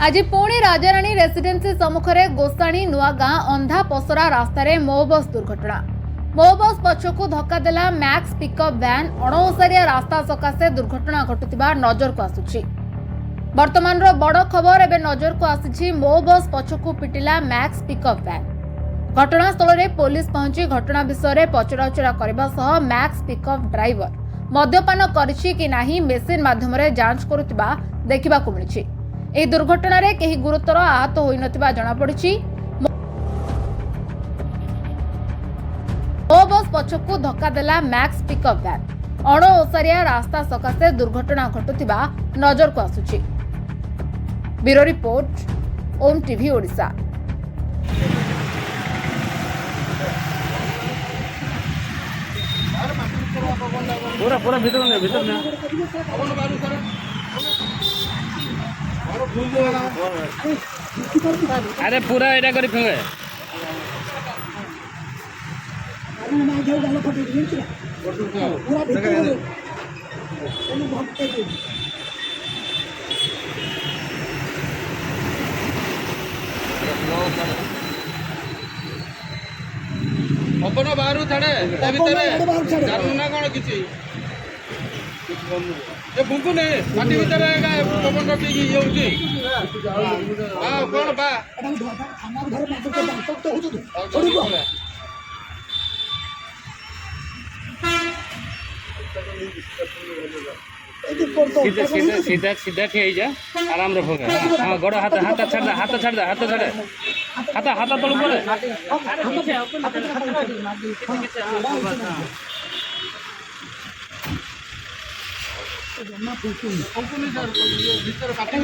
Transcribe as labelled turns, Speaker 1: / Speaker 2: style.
Speaker 1: आज पुणी राजाराणी रेसिडेन्सी सम्मुखें गोसाणी नुआगां अंधा पसरा रास्तार मो बस दुर्घटना। मो बस पछकू धक्का देला मैक्स पिकअप वैन। अणओसारिया रास्ता सकाशे दुर्घटना घटुवा नजर को आसुछि। वर्तमान बड़ खबर एवं नजर को आसी मो बस पछकू पिटिला मैक्स पिकअप वैन। घटनास्थल में पुलिस पहुंची घटना विषय पचराउचरा करने सह मैक्स पिकअप ड्राइवर मद्यपान करिछि कि नाही मेसिन माध्यम जांच करुवा देखा मिली। ଏହି ଦୁର୍ଘଟଣାରେ କେହି ଗୁରୁତର ଆହତ ହୋଇନଥିବା ଜଣାପଡ଼ିଛି। ମୋ ବସ୍ ପଛକୁ ଧକ୍କା ଦେଲା ମ୍ୟାକ୍ସ ପିକଅପ୍ ଭ୍ୟାନ୍। ଅଣଓସାରିଆ ରାସ୍ତା ସକାଶେ ଦୁର୍ଘଟଣା ଘଟୁଥିବା ନଜରକୁ ଆସୁଛି। Bureau report, Om TV Odisha.
Speaker 2: पूरा पूरा भीतर में अरे पूरा एटा करी फेंगे अपन बाहर छाड़े जानू ना कौन किसी ये बुंकु ने माटी भीतर पवन रखी ये होची हां कोन बा हमर घर में तो हो छोड़ी सीधा सीधा सीधा सीधा ठे जा आराम रे भोगे हां गोड़ हाथ हाथ छाड़ दे हाथ छाड़ दे हाथ छाड़ दे हाथ हाथ तळु पड़े भीतर पाटी